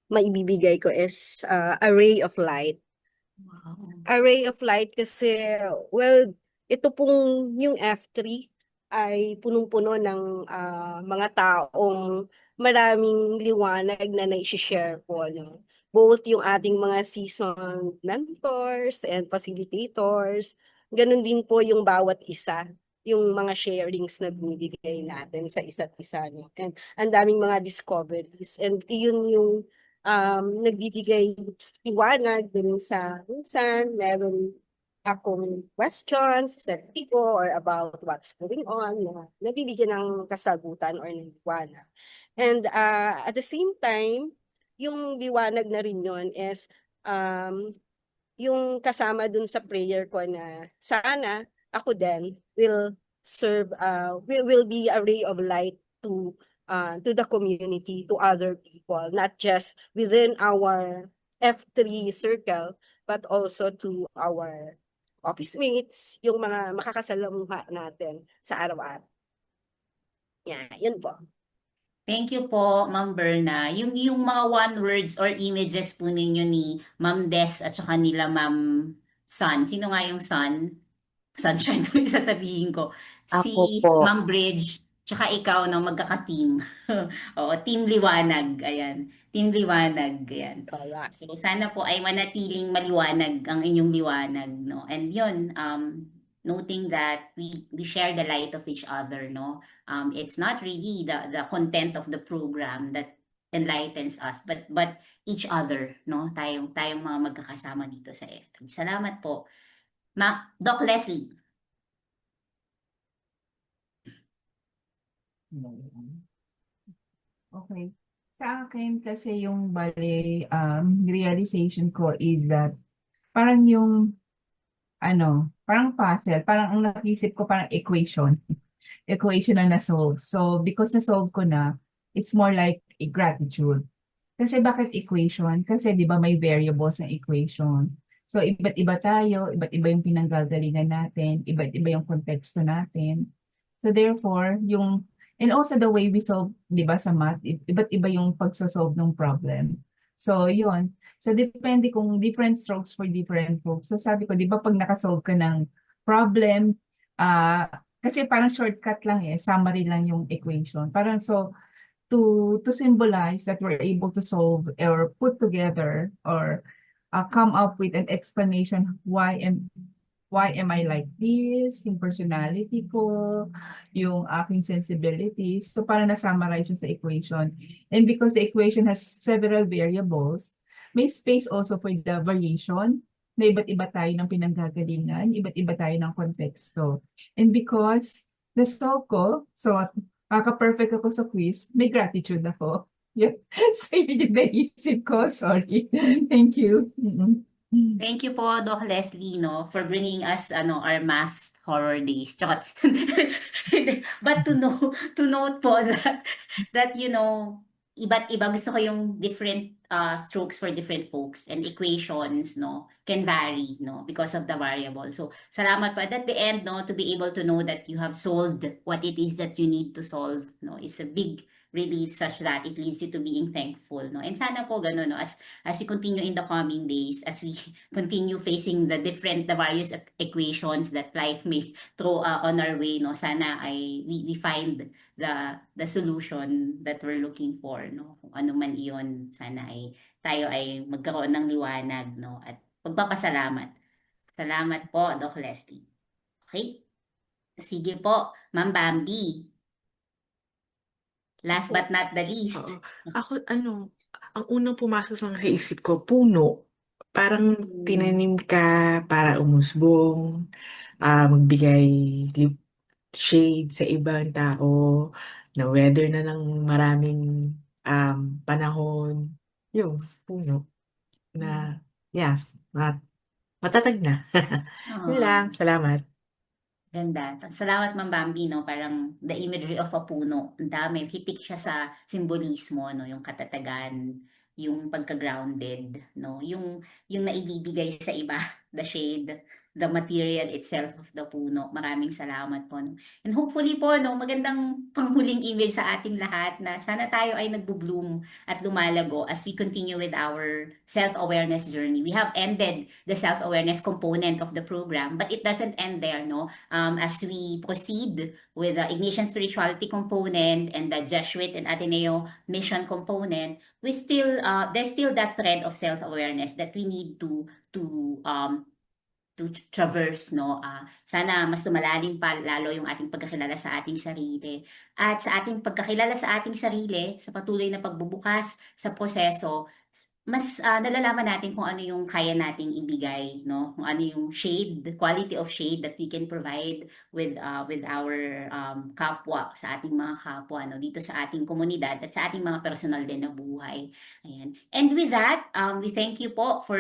maibibigay ko is a ray of light. A ray of light kasi, well, ito pong yung F3 ay punong-puno ng mga taong maraming liwanag na nai-share po, no? Both yung ating mga seasoned mentors and facilitators, ganun din po yung bawat isa, yung mga sharings na binibigay natin sa isa't isa, no? And ang daming mga discoveries. And yun yung nagbibigay liwanag din sa minsan meron akong questions sa sarili ko or about what's going on na nabibigyan ng kasagutan or ng liwanag. And at the same time, yung liwanag na rin yun is yung kasama dun sa prayer ko na sana ako din will serve, will be a ray of light to the community, to other people, not just within our F3 circle, but also to our office mates, yung mga makakasalamuha natin sa araw-araw. Yeah, yun po. Thank you po, Ma'am Berna. Yung mga one words or images po ninyo ni Ma'am Des at saka nila Ma'am Sun. Sino nga yung Sun? Sunshine ko yung sasabihin ko. Si Ako po. Ma'am Bridge, tsaka ikaw, no, magkaka-team. Oo, Team Liwanag. Ayan. Team Liwanag. Ayan. So, sana po ay manatiling maliwanag ang inyong liwanag, no? And yun, noting that we share the light of each other, no? It's not really the content of the program that enlightens us, but each other, no? Tayong mga magkakasama dito sa F3. Salamat po. Doc Leslie. Okay. Sa akin kasi yung realization ko is that parang yung parang puzzle, parang ang nakisip ko parang equation na na-solve. So because na-solve ko na, it's more like a gratitude. Kasi bakit equation? Kasi di ba may variables ng equation. So iba't iba tayo, iba't iba yung pinanggagalingan natin, iba't iba yung konteksto natin. So therefore, and also the way we solve, di ba, sa math, iba't iba yung pagsosolve ng problem. So yun. So depende kung different strokes for different folks. So sabi ko, di ba pag nakasolve ka ng problem, kasi parang shortcut lang summary lang yung equation. Parang so, to symbolize that we're able to solve or put together or come up with an explanation why am I like this, yung personality ko, yung aking sensibilities. So parang na-summarize yun sa equation. And because the equation has several variables, may space also for the variation. May iba't iba tayo ng pinanggagalingan, iba't iba tayo ng konteksto. And because na-solve ko, so maka-perfect ako sa quiz, may gratitude ako. Yeah. So yun yung naisip ko, sorry. Thank you. Thank you po, Doc Leslie, no, for bringing us our math horror days. But to note po that iba't iba. Gusto ko yung different strokes for different folks, and equations, no, can vary, no, because of the variable. So, salamat po. At the end, no, to be able to know that you have solved what it is that you need to solve, no, is a big relief such that it leads you to being thankful, no. And sana po ganun, no, as we continue in the coming days, as we continue facing the various equations that life may throw on our way, no, sana we find the solution that we're looking for, no, kung ano man iyon. Sana tayo ay magkaroon ng liwanag, no, at pagpapasalamat. Salamat po, Doc Leslie. Okay? Sige po, Ma'am Bambi. Last but not the least. Oo. Ako, ang unang pumasok sa isip ko, puno. Parang tinanim ka para umusbong, magbigay shade sa ibang tao, na weather na ng maraming panahon. Yung puno na, yeah, matatag na. Yun lang, salamat. Ganda. Salamat, Ma'am Bambi, no? Parang the imagery of a puno. Ang dami. Hitik siya sa simbolismo, no? Yung katatagan, yung pagka-grounded, no? Yung naibibigay sa iba, the shade, the material itself of the puno. Maraming salamat po, no? And hopefully po, no, magandang panghuling image sa ating lahat na sana tayo ay nagbo-bloom at lumalago as we continue with our self-awareness journey. We have ended the self-awareness component of the program, but it doesn't end there, no? As we proceed with the Ignatian spirituality component and the Jesuit and Ateneo mission component, we still there's still that thread of self-awareness that we need to traverse, no. Sana mas lumalalim pa lalo yung ating pagkakilala sa ating sarili. At sa ating pagkakilala sa ating sarili, sa patuloy na pagbubukas sa proseso, mas nalalaman natin kung ano yung kaya nating ibigay, no? Kung ano yung shade, the quality of shade that we can provide with our kapwa, sa ating mga kapwa, no? Dito sa ating komunidad at sa ating mga personal din na buhay. Ayan. And with that, we thank you po for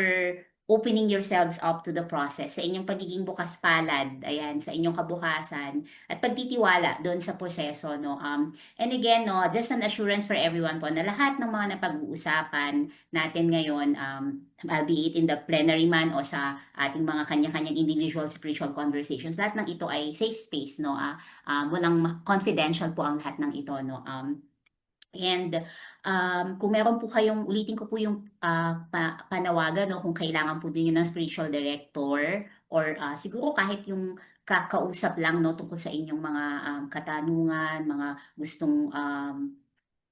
opening yourselves up to the process, sa inyong pagiging bukas palad, ayan, sa inyong kabukasan, at pagtitiwala doon sa proseso, no? And again, no, just an assurance for everyone po na lahat ng mga napag-uusapan natin ngayon, albeit in the plenary man o sa ating mga kanya-kanyang individual spiritual conversations, lahat ng ito ay safe space, no? Walang confidential po ang lahat ng ito, no? And kung meron po kayong, ulitin ko po yung panawagan, no, kung kailangan po din yun ng spiritual director or siguro kahit yung kakausap lang, no, tungkol sa inyong mga katanungan, mga gustong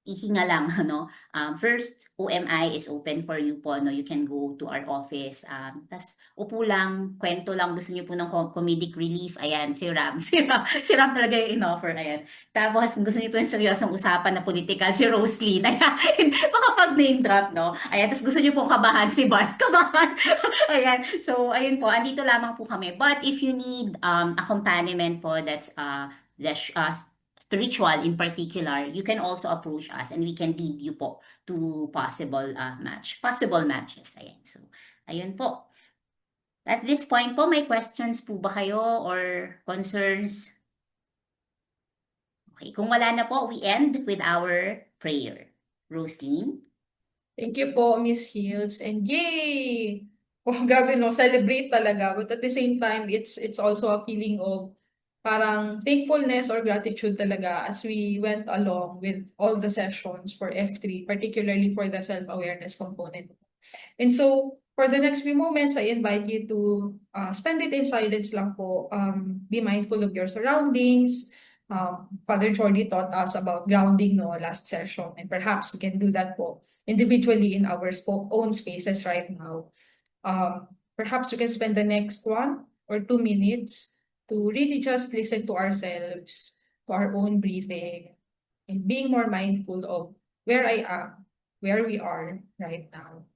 ihinga lang, no? First, OMI is open for you po, no? You can go to our office. Tas upo lang, kwento lang, gusto niyo po ng comedic relief, ayan, si Ram si Ram talaga yung in-offer, ayan. Tapos, kung gusto niyo po yung seryosong usapan na political, si Roslyn, ayan, baka pag name drop, no? Ayan, tas gusto niyo po kabahan, si Bart, kabahan. Ayan, so, ayun po, andito lamang po kami. But if you need accompaniment po, that's just spiritual in particular, you can also approach us and we can lead you po to possible matches. Ayan. So, ayun po. At this point po, may questions po ba kayo or concerns? Okay, kung wala na po, we end with our prayer. Roslyn? Thank you po, Miss Hills. And yay! Oh, grabe no, celebrate talaga. But at the same time, it's also a feeling of parang thankfulness or gratitude talaga as we went along with all the sessions for F3, particularly for the self-awareness component. And so, for the next few moments, I invite you to spend it in silence lang po. Be mindful of your surroundings. Father Jordi taught us about grounding no last session, and perhaps we can do that po individually in our own spaces right now. Perhaps we can spend the next 1 or 2 minutes to really just listen to ourselves, to our own breathing, and being more mindful of where I am, where we are right now.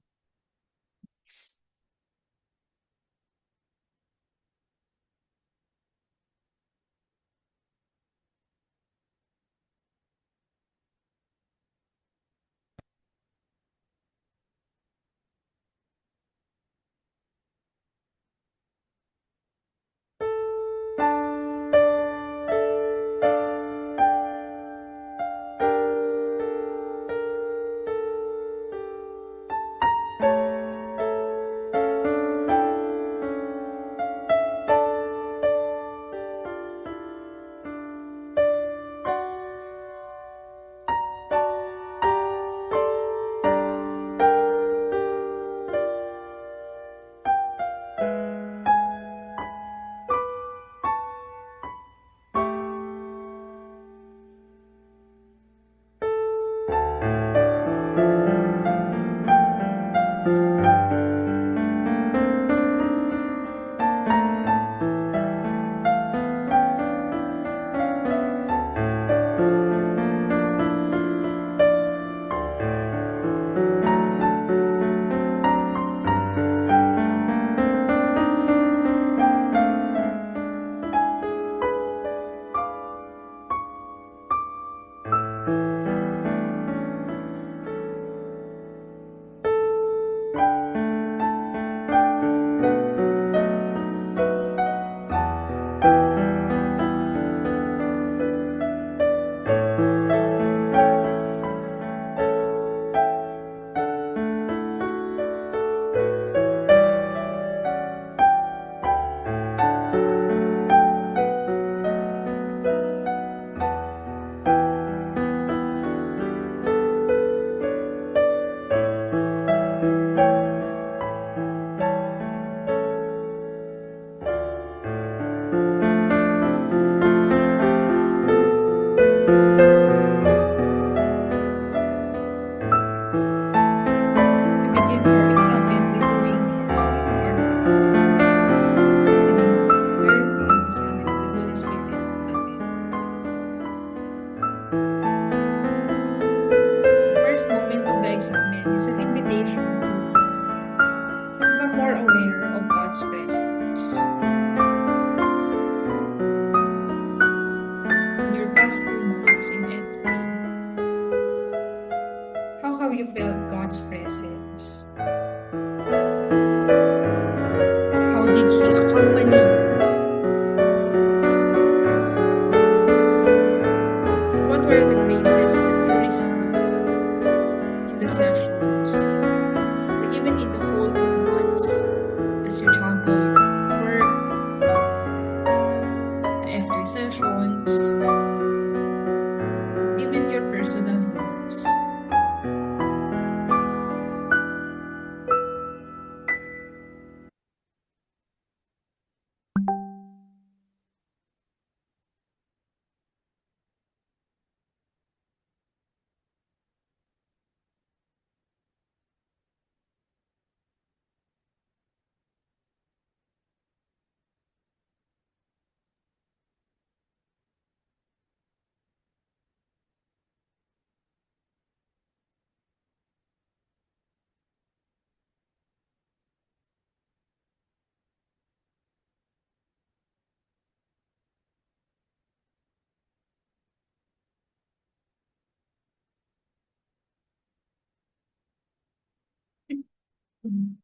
God's presence. In your past 2 months in F3, how have you felt God's presence? How did He accompany you? What were the graces that you received in the sessions, or even in the whole 2 months as you juggle your work, F3 sessions, even your personal goals? Mhm.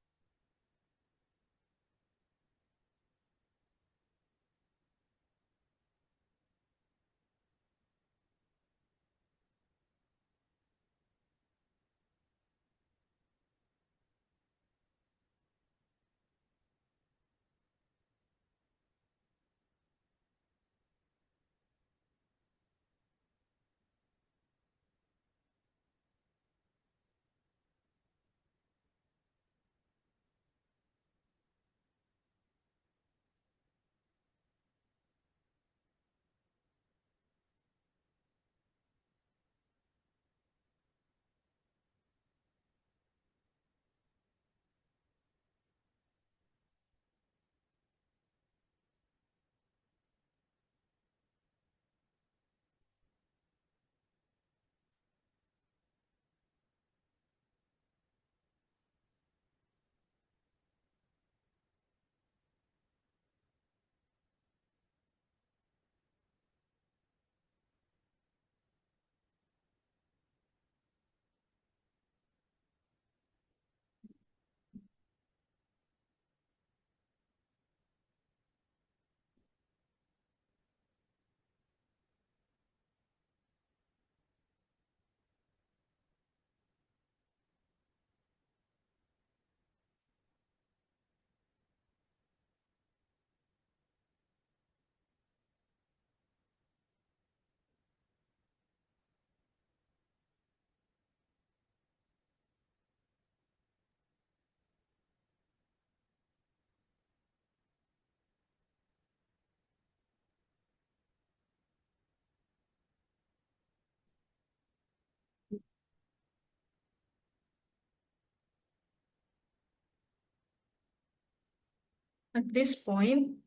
At this point,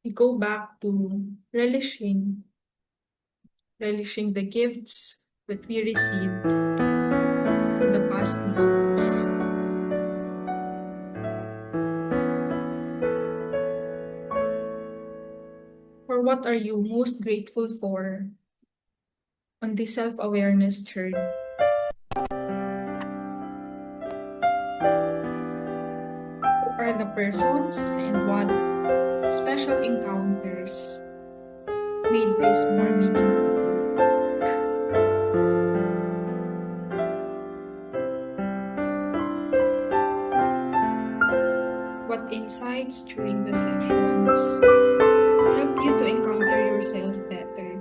we go back to relishing the gifts that we received in the past months. Or what are you most grateful for on this self-awareness journey? Who are the persons and what special encounters made this more meaningful? What insights during the sessions helped you to encounter yourself better?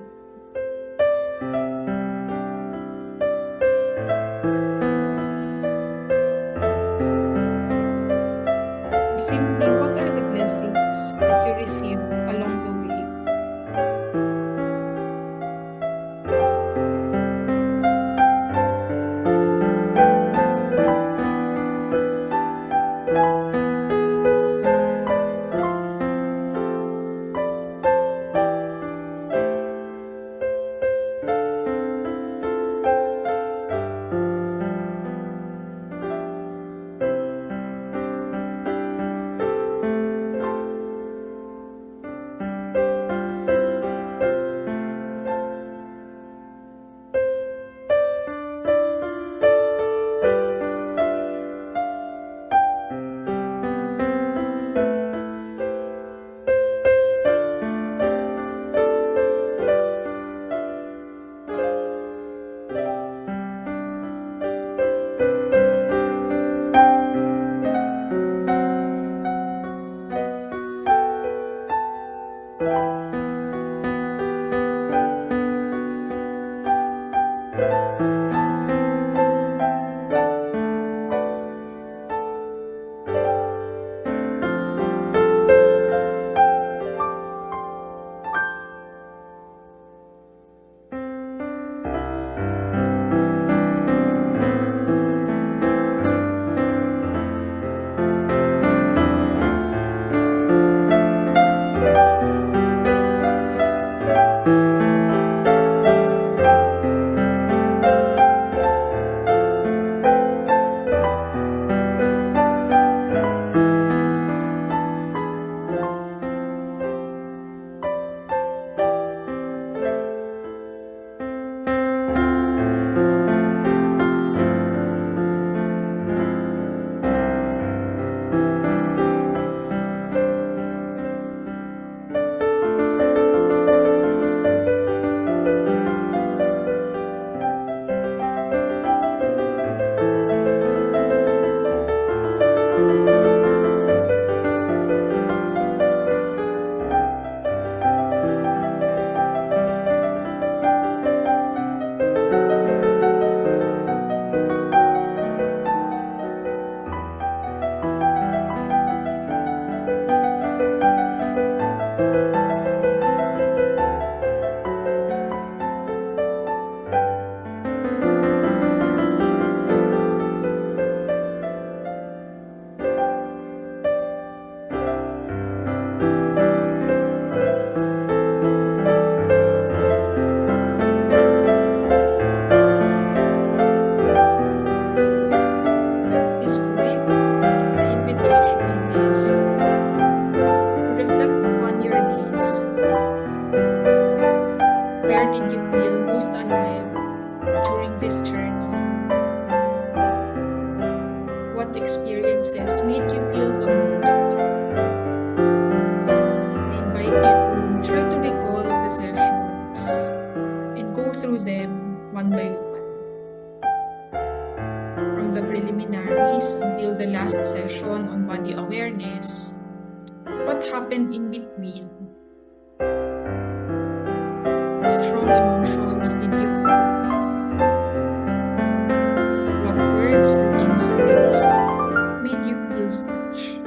Simply, what are the blessings that you received along the way? is what happened in between. Strong emotions did you feel? What words or insights made you feel such?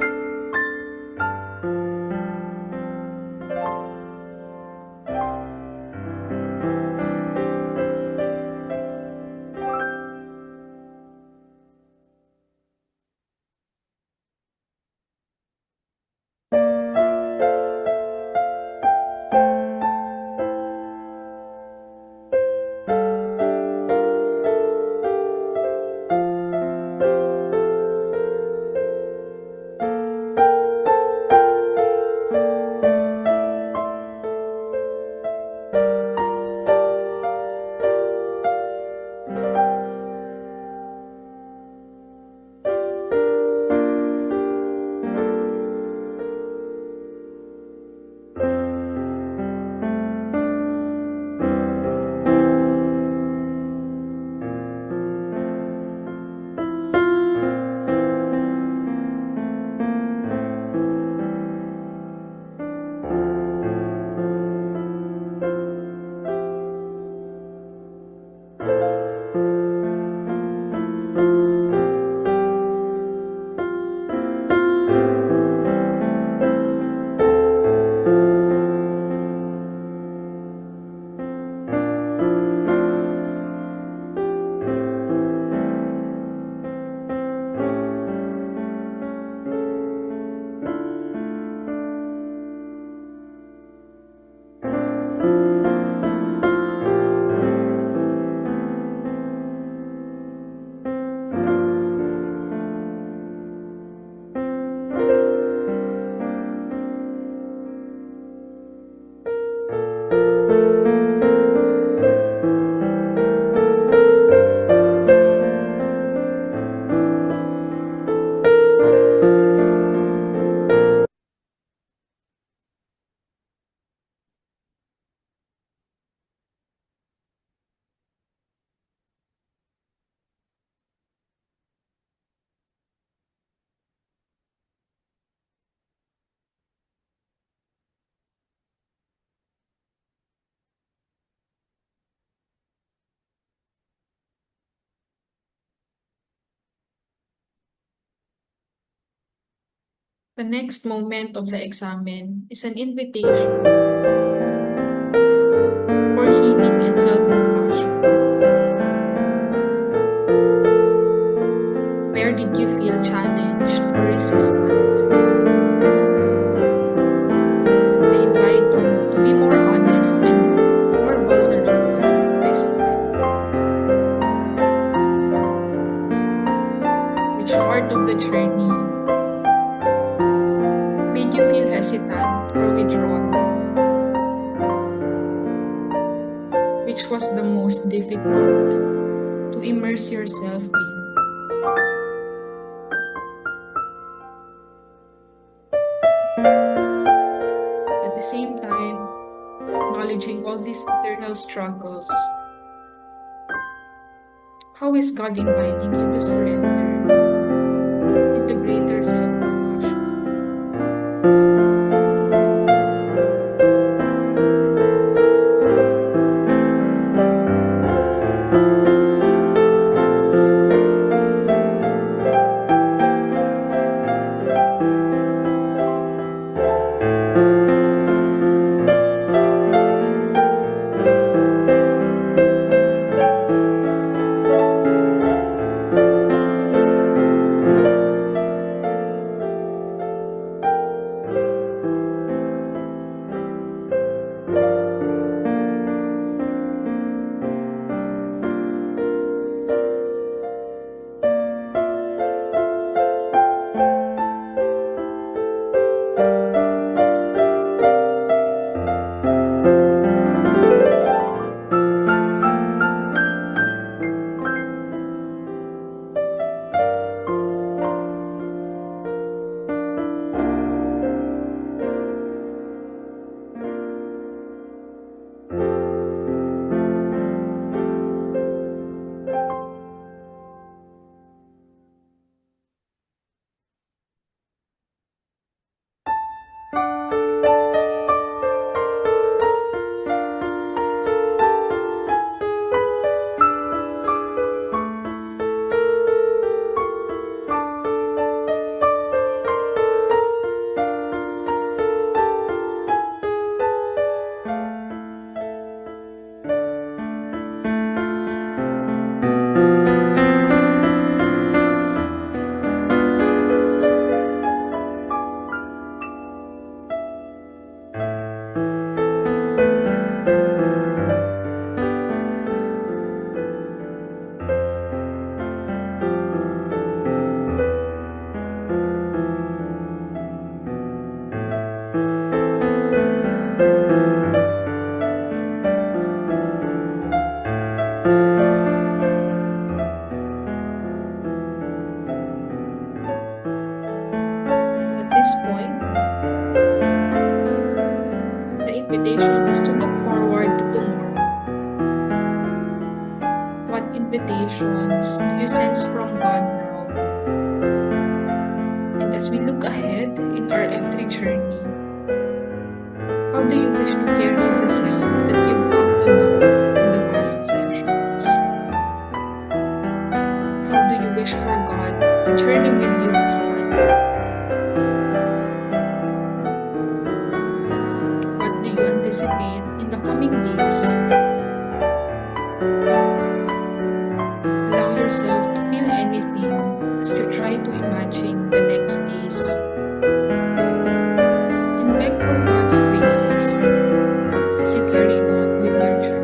The next moment of the examen is an invitation for healing and self-compassion. Where did you feel challenged or resistant? They invite you to be more honest and more vulnerable this time. Which part of the journey made you feel hesitant or withdrawn? Which was the most difficult to immerse yourself in? At the same time, acknowledging all these internal struggles, how is God inviting you to surrender into greater self-compassion? invitation is to look forward to tomorrow. What invitations do you sense from God now? And as we look ahead in our F3 journey, how do you wish to carry the self that you've come to know in the past sessions? How do you wish for God to journey with you this time? What do you anticipate in the coming days? Allow yourself to feel anything as you try to imagine the next days. And beg for God's graces as you carry on with your journey.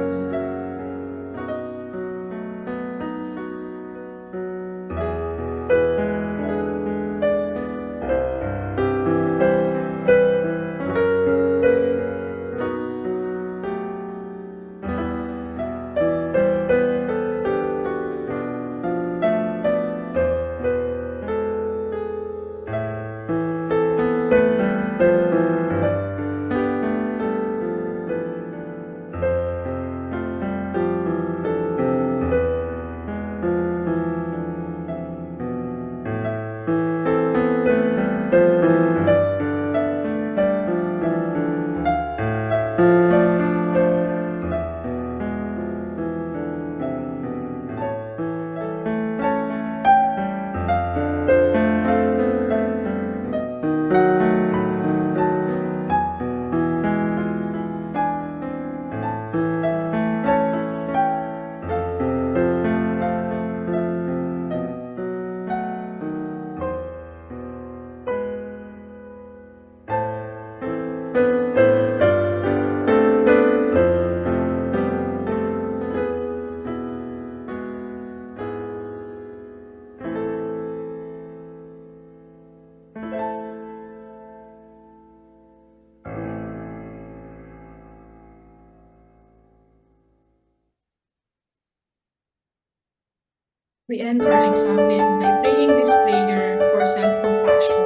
We end our examen by praying this prayer for self-compassion.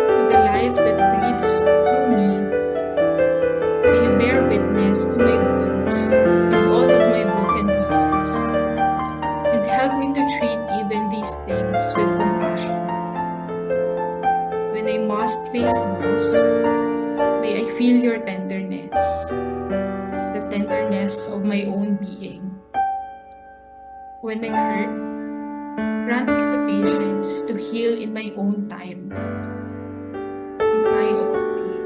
To the life that breathes through me, may you bear witness to my wounds and all of my broken pieces, and help me to treat even these things with compassion. When I must face loss, may I feel your tenderness, the tenderness of my own being. When I hurt, grant me the patience to heal in my own time, in my own way.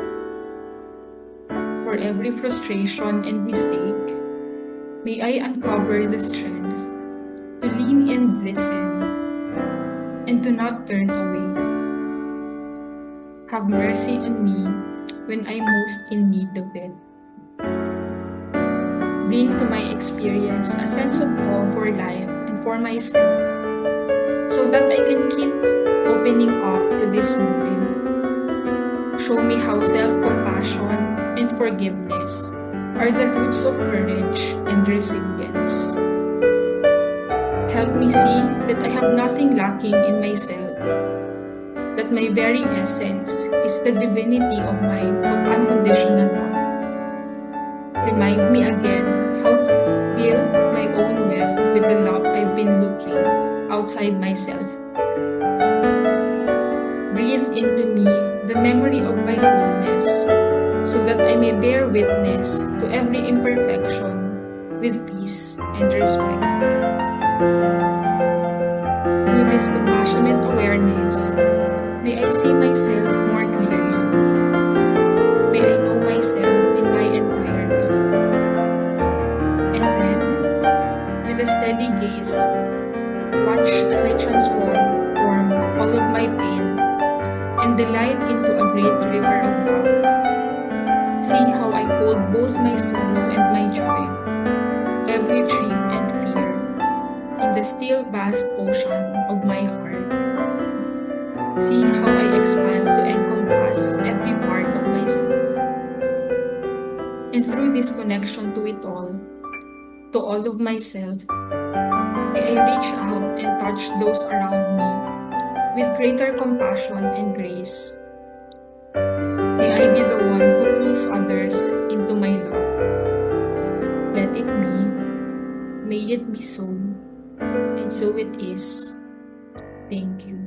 For every frustration and mistake, may I uncover the strength to lean and listen, and to not turn away. Have mercy on me when I'm most in need of it. Bring to my experience a sense of awe for life and for myself, so that I can keep opening up to this moment. Show me how self-compassion and forgiveness are the roots of courage and resilience. Help me see that I have nothing lacking in myself, that my very essence is the divinity of unconditional love. Remind me again how to fill my own well with the love I've been looking outside myself. Breathe into me the memory of my wholeness, so that I may bear witness to every imperfection with peace and respect. Through this compassionate awareness, may I see myself more clearly. May I know myself in my entirety. And then, with a steady gaze, watch as I transform all of my pain and delight into a great river of love. See how I hold both my sorrow and my joy, every dream and fear, in the still vast ocean of my heart. See how I expand to encompass every part of myself. And through this connection to it all, to all of myself, may I reach out and touch those around me with greater compassion and grace. be the one who pulls others into my love. Let it be. May it be so. And so it is. Thank you.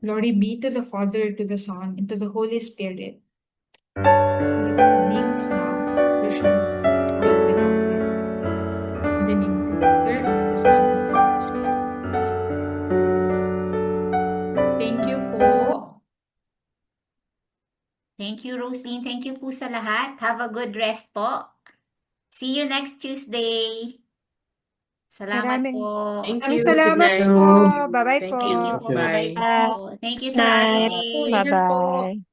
Glory be to the Father, to the Son, and to the Holy Spirit. As in the beginning, is now, ever shall be, world without end. In the name of the Father, the Son, and the Holy Spirit. Thank you po. Thank you, Roslyn. Thank you po sa lahat. Have a good rest po. See you next Tuesday. Salamat Maraming, po. Thank maraming you. Good salamat night. po. Bye-bye Thank po. Thank you you. po. Bye. Bye-bye po. Thank you, Sir Night. RC. Later po. Bye-bye.